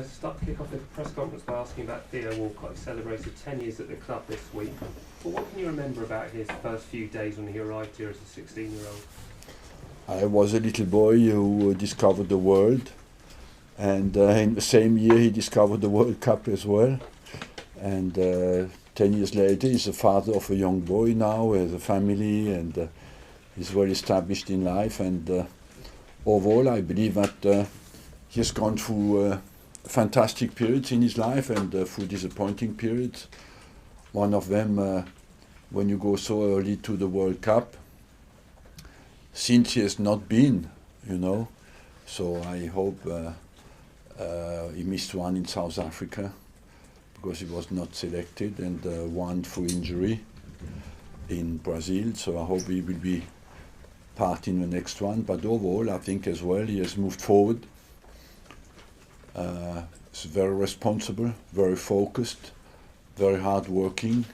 Start to kick off the press conference by asking about Theo Walcott. He celebrated 10 years at the club this week. But what can you remember about his first few days when he arrived here as a 16-year-old? I was a little boy who discovered the world, and in the same year he discovered the World Cup as well. And 10 years later he's the father of a young boy now, has a family, and he's well established in life. And overall I believe that he has gone through fantastic periods in his life and through disappointing periods. One of them when you go so early to the World Cup, since he has not been, you know. So I hope he missed one in South Africa because he was not selected, and one through injury in Brazil. So I hope he will be part in the next one. But overall, I think as well he has moved forward. He's very responsible, very focused, very hard-working,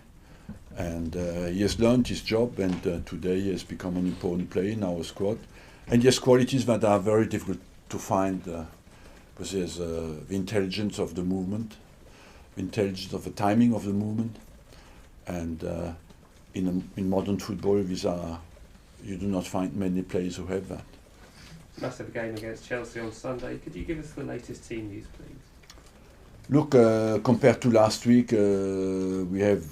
and he has learned his job, and today he has become an important player in our squad. And he has qualities that are very difficult to find, because he has the intelligence of the movement, the intelligence of the timing of the movement, and in modern football you do not find many players who have that. Massive game against Chelsea on Sunday. Could you give us the latest team news, please? Look, compared to last week, we have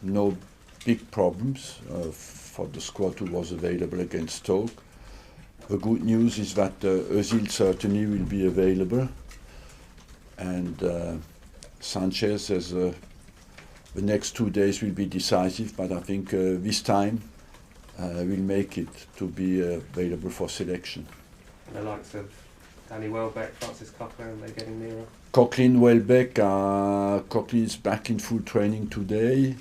no big problems for the squad who was available against Stoke. The good news is that Özil certainly will be available, and Sanchez has the next 2 days will be decisive, but I think this time will make it to be available for selection. And the likes of Danny Welbeck, Francis Coquelin, they're getting nearer. Coquelin is back in full training today.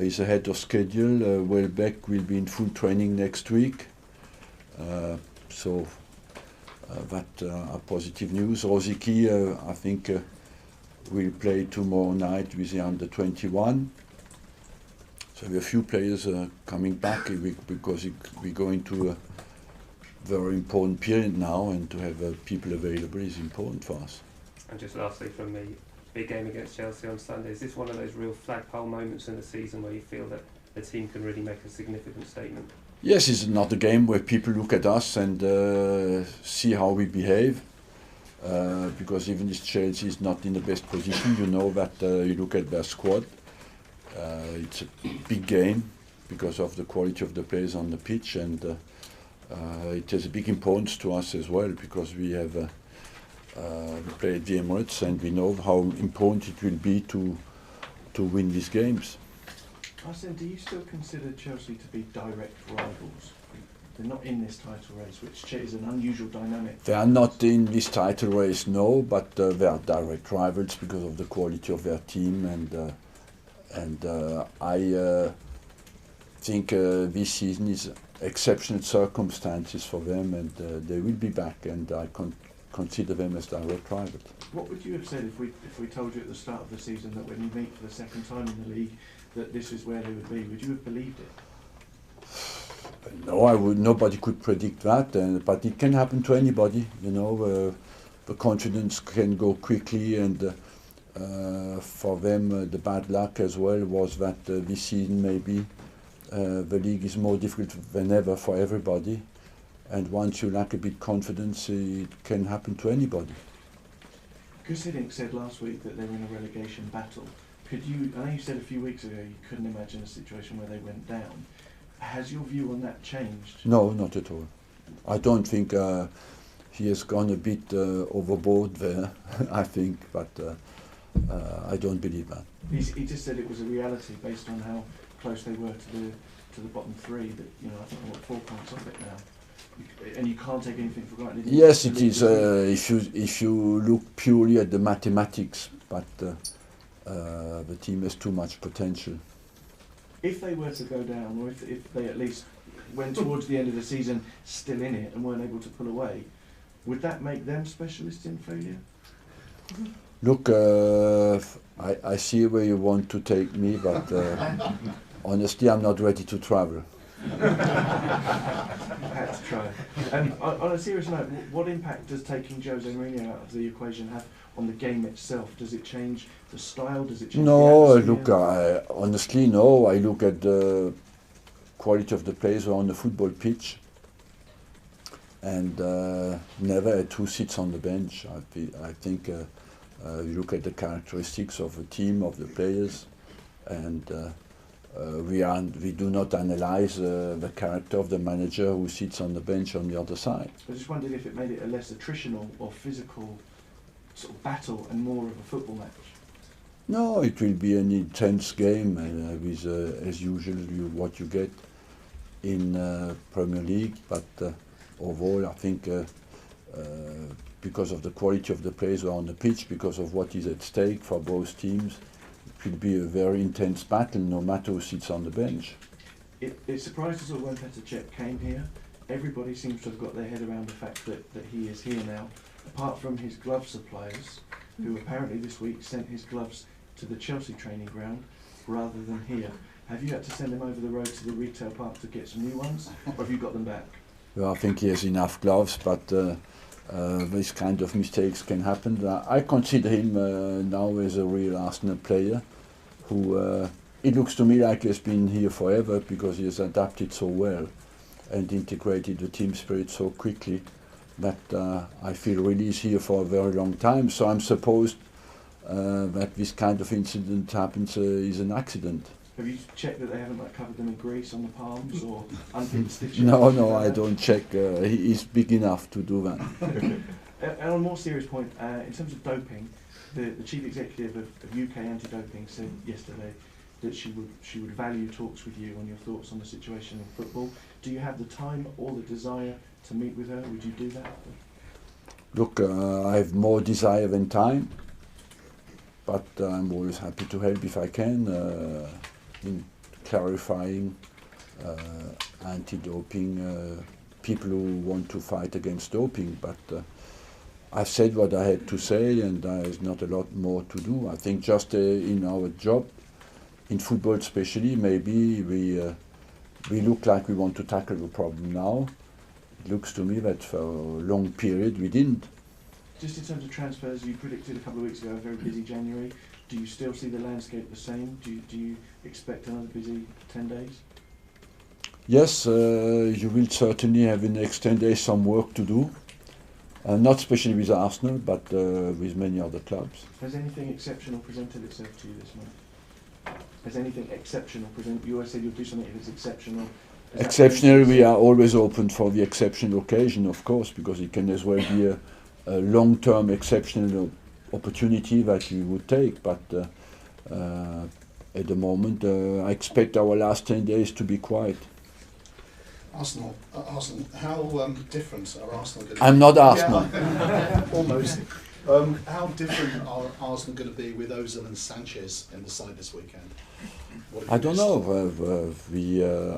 He's ahead of schedule. Welbeck will be in full training next week. So that are positive news. Rosicky, I think, will play tomorrow night with the under-21. So we have a few players coming back because we go into a very important period now, and to have people available is important for us. And just lastly from me, big game against Chelsea on Sunday. Is this one of those real flagpole moments in the season where you feel that the team can really make a significant statement? Yes, it's another game where people look at us and see how we behave. Because even if Chelsea is not in the best position, you know that you look at their squad. It's a big game because of the quality of the players on the pitch, and it has a big importance to us as well, because we have we play at the Emirates, and we know how important it will be to win these games. Arsene, do you still consider Chelsea to be direct rivals? They're not in this title race, which is an unusual dynamic. They are not in this title race, no, but they are direct rivals because of the quality of their team, and I think this season is exceptional circumstances for them, and they will be back, and I consider them as direct rivals. What would you have said if we told you at the start of the season that when you meet for the second time in the league that this is where they would be? Would you have believed it? No, I would. Nobody could predict that, but it can happen to anybody. You know, the confidence can go quickly, and for them, the bad luck as well was that this season maybe the league is more difficult than ever for everybody, and once you lack a bit confidence, it can happen to anybody. Gus Hiddink said last week that they're in a relegation battle. I know you said a few weeks ago you couldn't imagine a situation where they went down. Has your view on that changed? No, not at all. I don't think he has gone a bit overboard there, I think, but I don't believe that. He just said it was a reality based on how close they were to the bottom three. That, you know, I think they're 4 points off it now, and you can't take anything for granted. Yes, it is. If you look purely at the mathematics, but the team has too much potential. If they were to go down, or if they at least went towards the end of the season still in it and weren't able to pull away, would that make them specialists in failure? Look, I see where you want to take me, but honestly, I'm not ready to travel. I had to try. On a serious note, what impact does taking Jose Mourinho out of the equation have on the game itself? Does it change the style? Does it change No, the atmosphere? look, honestly, no. I look at the quality of the players on the football pitch, and never had two seats on the bench. I think you look at the characteristics of the team, of the players, and we do not analyze the character of the manager who sits on the bench on the other side. I just wondered if it made it a less attritional or physical sort of battle and more of a football match. No, it will be an intense game with, as usual, what you get in Premier League. But overall, I think because of the quality of the players who are on the pitch, because of what is at stake for both teams, it will be a very intense battle, no matter who sits on the bench. It surprised us all when Petr Cech came here. Everybody seems to have got their head around the fact that he is here now, apart from his glove suppliers, who apparently this week sent his gloves to the Chelsea training ground rather than here. Have you had to send him over the road to the retail park to get some new ones, or have you got them back? Well, I think he has enough gloves, but this kind of mistakes can happen. I consider him now as a real Arsenal player, who it looks to me like he has been here forever because he has adapted so well and integrated the team spirit so quickly that I feel really he's here for a very long time. So I'm supposed that this kind of incident happens is an accident. Have you checked that they haven't covered them in grease on the palms or unpinned stitches? No, I don't check. He's big enough to do that. And on a more serious point, in terms of doping, the chief executive of UK anti-doping said yesterday that she would value talks with you on your thoughts on the situation in football. Do you have the time or the desire to meet with her? Would you do that? Look, I have more desire than time, but I'm always happy to help if I can in clarifying anti-doping, people who want to fight against doping. But I've said what I had to say, and there's not a lot more to do. I think just in our job, in football especially, maybe we look like we want to tackle the problem now. It looks to me that for a long period we didn't. Just in terms of transfers, you predicted a couple of weeks ago a very busy January. Do you still see the landscape the same? Do you expect another busy 10 days? Yes, you will certainly have in the next 10 days some work to do. Not especially with Arsenal, but with many other clubs. Has anything exceptional presented itself to you this month? Has anything exceptional presented? You always say you'll do something if it's exceptional. Exceptional, we are always open for the exceptional occasion, of course, because it can as well be a long-term exceptional opportunity that we would take. But at the moment, I expect our last 10 days to be quiet. Arsenal, how different are Arsenal going to be? I'm not Arsenal. Yeah, almost. How different are Arsenal going to be with Ozil and Sanchez in the side this weekend? I don't know.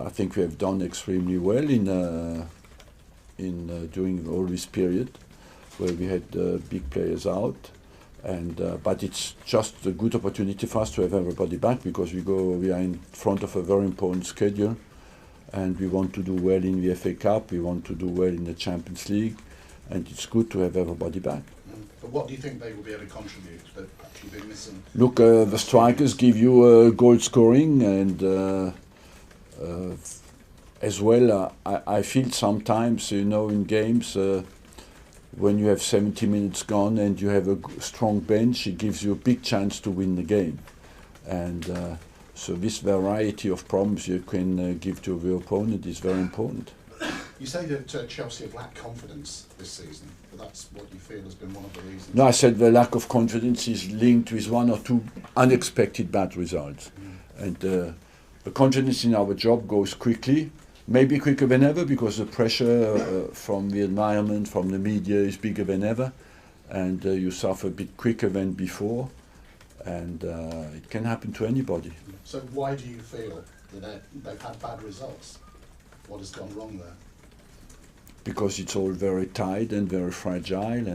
I think we have done extremely well in during all this period, where we had big players out, and but it's just a good opportunity for us to have everybody back because we are in front of a very important schedule. And we want to do well in the FA Cup, we want to do well in the Champions League, and it's good to have everybody back. But what do you think they will be able to contribute that you've been missing? Look, the strikers give you goal scoring, and as well, I feel sometimes, in games, when you have 70 minutes gone and you have a strong bench, it gives you a big chance to win the game. And so this variety of problems you can give to the opponent is very important. You say that Chelsea have lacked confidence this season, but that's what you feel has been one of the reasons. No, I said the lack of confidence is linked with one or two unexpected bad results. And the confidence in our job goes quickly, maybe quicker than ever, because the pressure from the environment, from the media is bigger than ever, and you suffer a bit quicker than before. And it can happen to anybody. So why do you feel that they've had bad results? What has gone wrong there? Because it's all very tight and very fragile,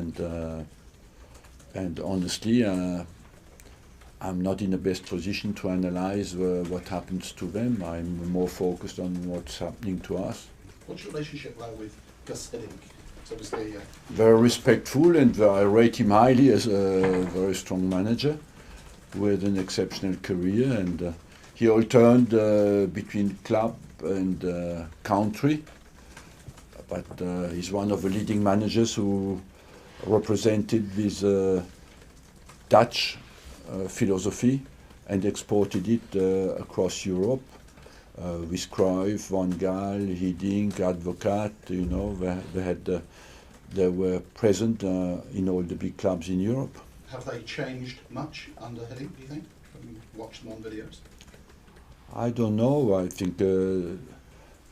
and honestly, I'm not in the best position to analyze what happens to them. I'm more focused on what's happening to us. What's your relationship like with Gus Hiddink? It's obviously Very respectful, and I rate him highly as a very strong manager with an exceptional career. And he alterned between club and country, but he's one of the leading managers who represented this Dutch philosophy and exported it across Europe. With Cruyff, Van Gaal, Hiddink, Advocaat, you know, they were present in all the big clubs in Europe. have they changed much under Hiddink, do you think? When you watch them on videos? I don't know. I think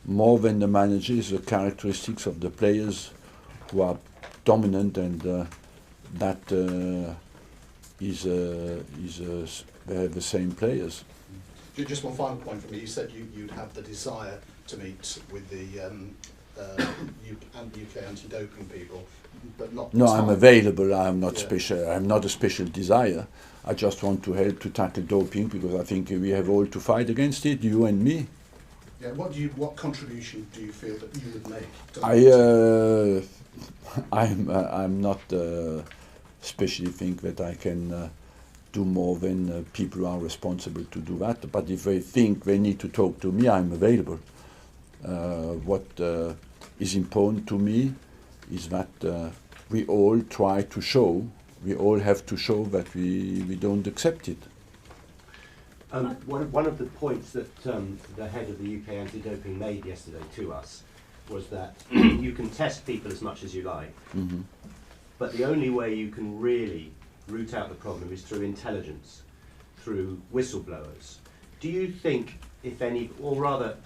more than the manager is the characteristics of the players who are dominant, and that they have the same players. Just one final point from you. You said you'd have the desire to meet with the UK anti-doping people, but not. No, I'm time. available. I'm not Yeah. special. I'm not a special desire. I just want to help to tackle doping, because I think we have all to fight against it, you and me. Yeah. What contribution do you feel that you would make? I'm not especially think that I can do more than people who are responsible to do that. But if they think they need to talk to me, I'm available. What is important to me is that we all try to show, we all have to show that we don't accept it. One of the points that the head of the UK anti-doping made yesterday to us was that you can test people as much as you like, Mm-hmm. but the only way you can really root out the problem is through intelligence, through whistleblowers. Do you think, if any, or rather,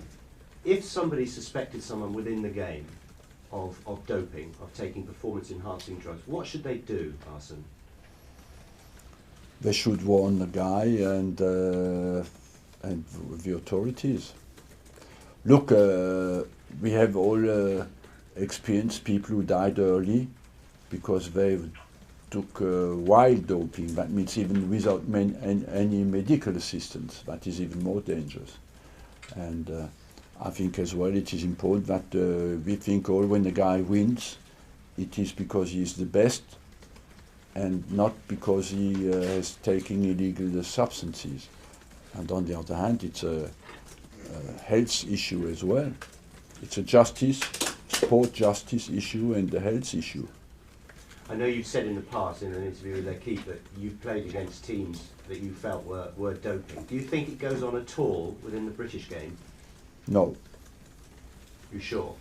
if somebody suspected someone within the game of doping, of taking performance-enhancing drugs, what should they do, Arsene? They should warn the guy and the authorities. Look, we have all experienced people who died early because they took wild doping. That means even without any medical assistance. That is even more dangerous. And I think as well it is important that we think all when the guy wins, it is because he is the best, and not because he is taking illegal substances. And on the other hand, it's a health issue as well. It's a justice, sport justice issue and a health issue. I know you've said in the past in an interview with L'Equipe that you've played against teams that you felt were doping. Do you think it goes on at all within the British game? No, You sure?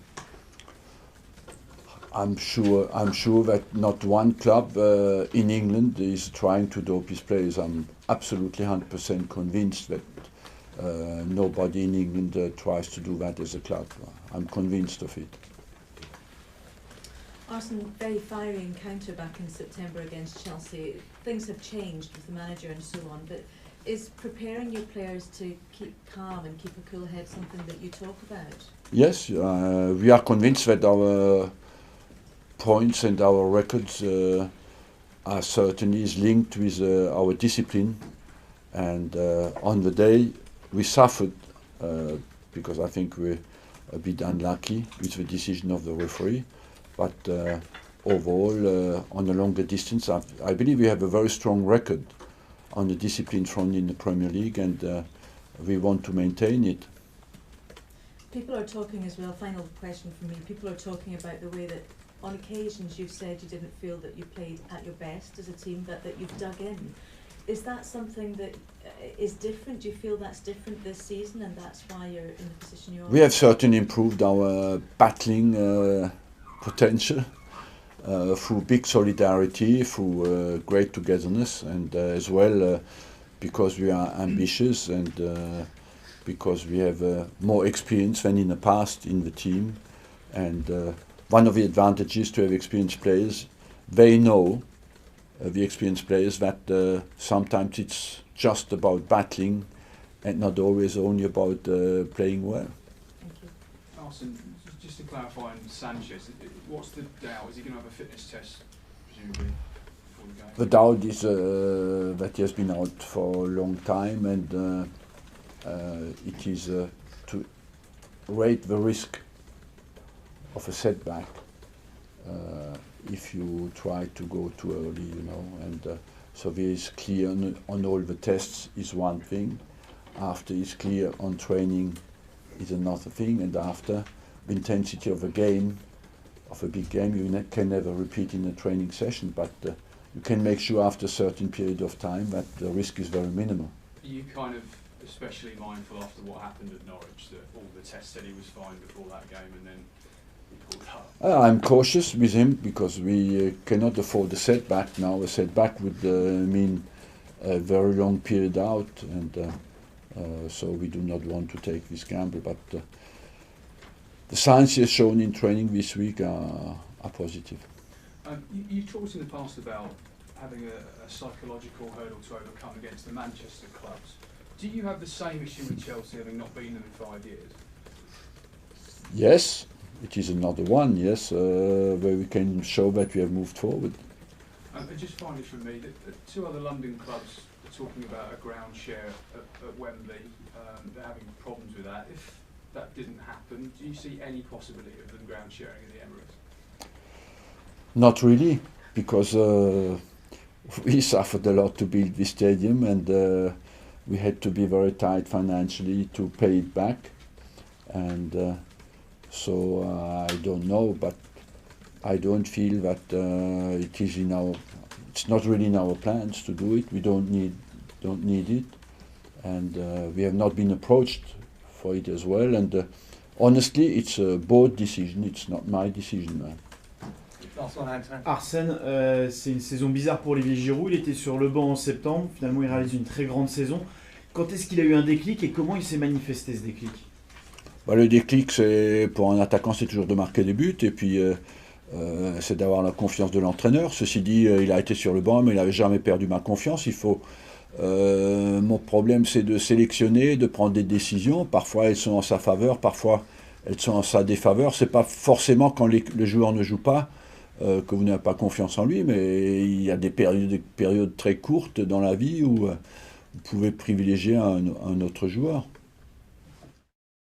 I'm sure that not one club in England is trying to dope his players. I'm absolutely 100% convinced that nobody in England tries to do that as a club. I'm convinced of it. Arsene, very fiery encounter back in September against Chelsea. Things have changed with the manager and so on, but is preparing your players to keep calm and keep a cool head something that you talk about? Yes, we are convinced that our points and our records are certainly linked with our discipline. And on the day we suffered because I think we're a bit unlucky with the decision of the referee. But overall, on a longer distance, I believe we have a very strong record on the discipline front in the Premier League, and we want to maintain it. People are talking as well, final question from me, people are talking about the way that on occasions you've said you didn't feel that you played at your best as a team, but that you've dug in. Is that something that is different? Do you feel that's different this season and that's why you're in the position you are? We have certainly improved our battling potential through big solidarity, through great togetherness, and as well because we are ambitious and because we have more experience than in the past in the team. And one of the advantages to have experienced players, they know, the experienced players, that sometimes it's just about battling and not always only about playing well. Thank you. Arsene, just to clarify on Sanchez, what's the doubt? Is he going to have a fitness test, presumably, before the game? The doubt is that he has been out for a long time, and it is to rate the risk of a setback if you try to go too early, you know. And so there is clear on all the tests is one thing. After it's clear on training is another thing, and after the intensity of a game, of a big game, you can never repeat in a training session, but you can make sure after a certain period of time that the risk is very minimal. Are you kind of especially mindful after what happened at Norwich that all the tests said he was fine before that game and then he pulled up? I'm cautious with him because we cannot afford a setback now. A setback would mean a very long period out, and so we do not want to take this gamble. But the signs he has shown in training this week are positive. You talked in the past about having a psychological hurdle to overcome against the Manchester clubs. Do you have the same issue with Chelsea, having not beaten them in 5 years? Yes, it is another one, yes, where we can show that we have moved forward. And just finally from me, the two other London clubs are talking about a ground share at Wembley. They're having problems with that. If that didn't happen, do you see any possibility of them ground sharing at the Emirates? Not really, because we suffered a lot to build this stadium, and we had to be very tight financially to pay it back. And so I don't know, but I don't feel that it is in our. It's not really in our plans to do it. We don't need it, and we have not been approached for it as well. And honestly, it's a board decision. It's not my decision, man. Arsène, c'est une saison bizarre pour Olivier Giroud. Il était sur le banc en septembre. Finalement, il réalise une très grande saison. Quand est-ce qu'il a eu un déclic et comment il s'est manifesté ce déclic? Bah, le déclic, c'est pour un attaquant, c'est toujours de marquer des buts, et puis c'est d'avoir la confiance de l'entraîneur. Ceci dit, il a été sur le banc, mais il n'avait jamais perdu ma confiance. Mon problème, c'est de sélectionner, de prendre des décisions. Parfois, elles sont en sa faveur, parfois, elles sont en sa défaveur. C'est pas forcément quand le joueur ne joue pas que vous n'avez pas confiance en lui, mais il y a des périodes très courtes dans la vie où vous pouvez privilégier un autre joueur.